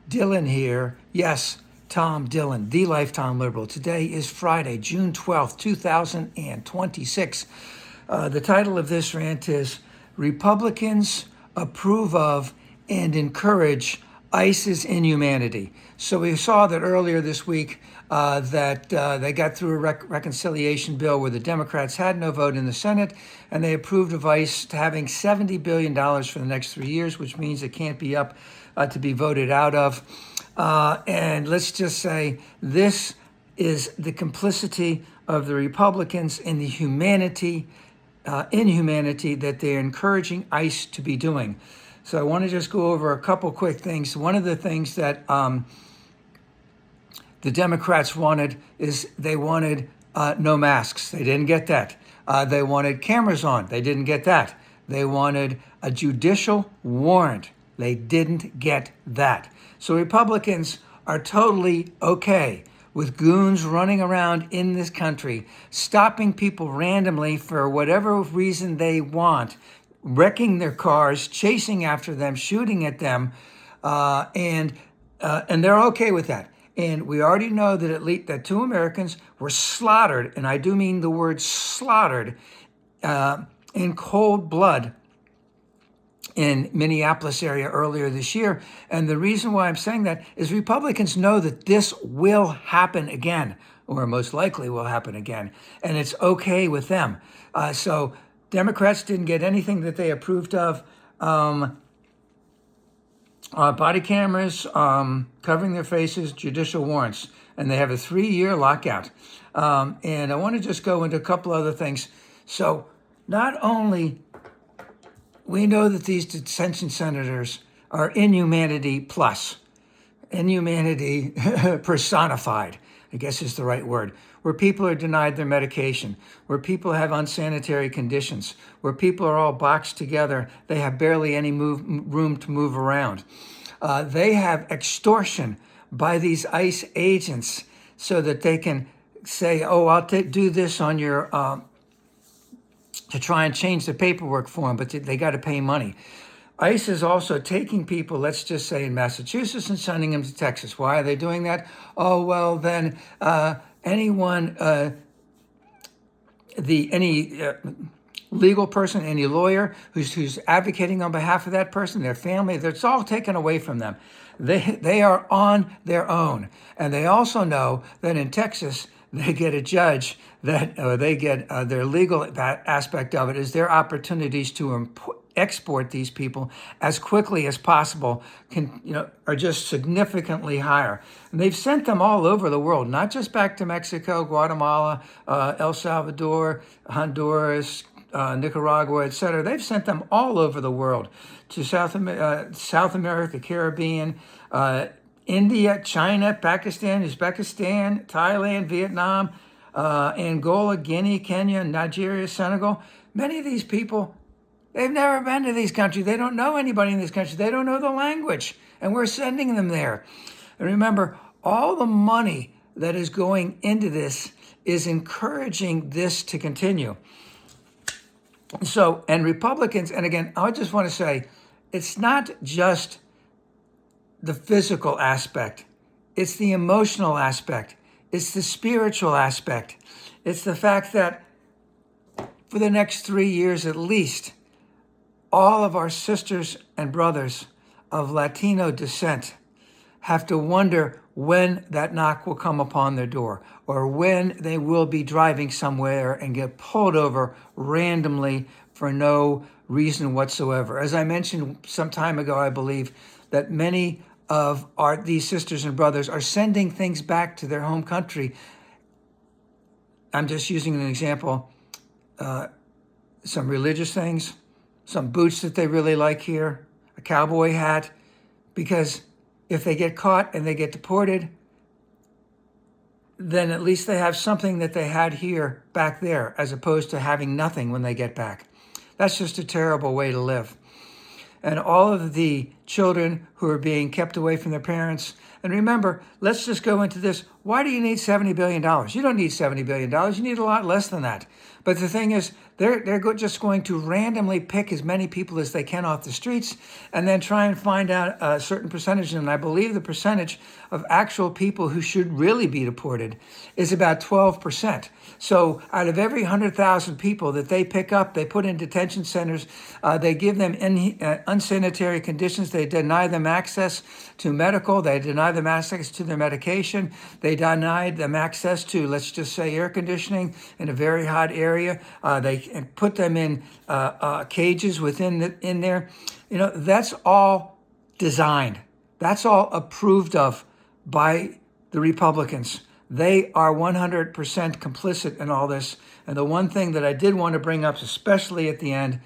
Dylan here. Yes, Tom Dillon, the Lifetime Liberal. Today is Friday, June 12th, 2026. The title of this rant is Republicans Approve of and Encourage ICE's Inhumanity. So we saw that earlier this week that they got through a reconciliation bill where the Democrats had no vote in the Senate, and they approved of ICE having $70 billion for the next 3 years, which means it can't be up to be voted out of. And let's just say this is the complicity of the Republicans in the inhumanity that they're encouraging ICE to be doing. So I want to just go over a couple quick things. One of the things that the Democrats wanted is they wanted no masks. They didn't get that. They wanted cameras on. They didn't get that. They wanted a judicial warrant. They didn't get that. So Republicans are totally okay with goons running around in this country, stopping people randomly for whatever reason they want, wrecking their cars, chasing after them, shooting at them, and they're okay with that. And we already know that at least that 2 Americans were slaughtered, and I do mean the word slaughtered, in cold blood in Minneapolis area earlier this year. And the reason why I'm saying that is Republicans know that this will happen again, or most likely will happen again, and it's okay with them. So Democrats didn't get anything that they approved of. Body cameras, covering their faces, judicial warrants, and they have a 3-year lockout. And I want to just go into a couple other things. So not only we know that these detention centers are inhumanity plus, inhumanity personified, I guess is the right word, where people are denied their medication, where people have unsanitary conditions, where people are all boxed together, they have barely any room to move around. They have extortion by these ICE agents so that they can say, oh, I'll do this on your, to try and change the paperwork for them, but they got to pay money. ICE is also taking people, let's just say in Massachusetts, and sending them to Texas. Why are they doing that? Oh, well, then anyone, any legal person, any lawyer who's advocating on behalf of that person, their family, it's all taken away from them. They are on their own. And they also know that in Texas, they get a judge that they get their legal aspect of it is their opportunities to export these people as quickly as possible are just significantly higher. And they've sent them all over the world, not just back to Mexico, Guatemala, El Salvador, Honduras, Nicaragua, etc. They've sent them all over the world to South America, Caribbean, India, China, Pakistan, Uzbekistan, Thailand, Vietnam, Angola, Guinea, Kenya, Nigeria, Senegal. Many of these people, they've never been to these countries. They don't know anybody in this country. They don't know the language, and we're sending them there. And remember, all the money that is going into this is encouraging this to continue. So, and Republicans, and again, I just want to say, it's not just the physical aspect. It's the emotional aspect. It's the spiritual aspect. It's the fact that for the next 3 years at least, all of our sisters and brothers of Latino descent have to wonder when that knock will come upon their door, or when they will be driving somewhere and get pulled over randomly for no reason whatsoever. As I mentioned some time ago, I believe that many of these sisters and brothers are sending things back to their home country. I'm just using an example, some religious things, some boots that they really like here, a cowboy hat, because if they get caught and they get deported, then at least they have something that they had here back there, as opposed to having nothing when they get back. That's just a terrible way to live. And all of the children who are being kept away from their parents. And remember, let's just go into this. Why do you need $70 billion? You don't need $70 billion. You need a lot less than that. But the thing is, they're just going to randomly pick as many people as they can off the streets and then try and find out a certain percentage. And I believe the percentage of actual people who should really be deported is about 12%. So out of every 100,000 people that they pick up, they put in detention centers, they give them unsanitary conditions, they deny them access to medical, they deny them access to their medication, they denied them access to, let's just say, air conditioning in a very hot area, they put them in cages in there. That's all designed. That's all approved of by the Republicans. They are 100% complicit in all this. And the one thing that I did want to bring up, especially at the end,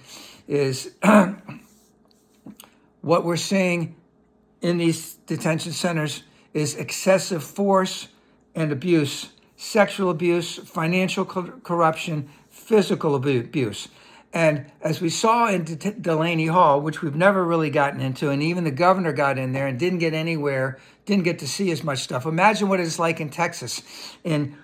is what we're seeing in these detention centers is excessive force and abuse, sexual abuse, financial corruption, physical abuse. And as we saw in Delaney Hall, which we've never really gotten into, and even the governor got in there and didn't get anywhere, didn't get to see as much stuff. Imagine what it's like in Texas, in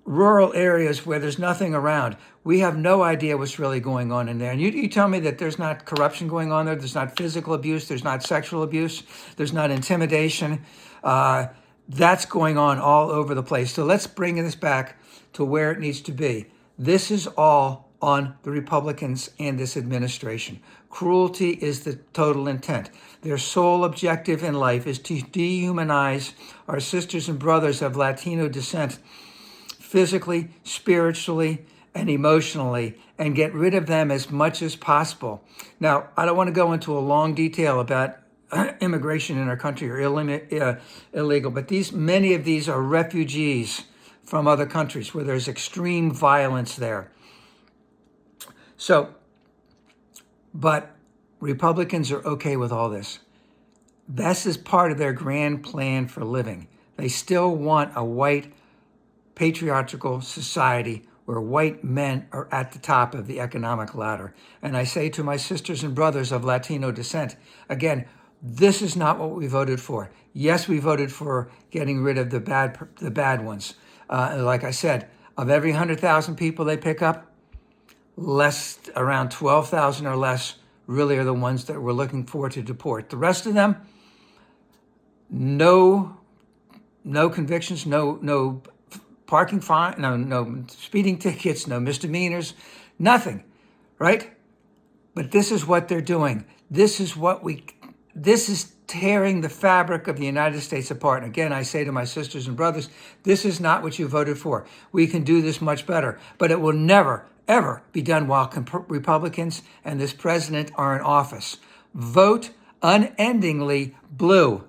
rural areas where there's nothing around. We have no idea what's really going on in there. And you tell me that there's not corruption going on there, there's not physical abuse, there's not sexual abuse, there's not intimidation. That's going on all over the place. So let's bring this back to where it needs to be. This is all on the Republicans and this administration. Cruelty is the total intent. Their sole objective in life is to dehumanize our sisters and brothers of Latino descent, physically, spiritually, and emotionally, and get rid of them as much as possible. Now, I don't want to go into a long detail about immigration in our country or illegal, but many of these are refugees from other countries where there's extreme violence there. So, but Republicans are okay with all this. This is part of their grand plan for living. They still want a white, patriarchal society where white men are at the top of the economic ladder. And I say to my sisters and brothers of Latino descent, again, this is not what we voted for. Yes, we voted for getting rid of the bad ones. Like I said, of every 100,000 people they pick up, around 12,000 or less really are the ones that we're looking for to deport. The rest of them, no convictions, no parking fine, no speeding tickets, no misdemeanors, nothing, right? But this is what they're doing. This is tearing the fabric of the United States apart. And again, I say to my sisters and brothers, this is not what you voted for. We can do this much better, but it will never, ever be done while Republicans and this president are in office. Vote unendingly blue.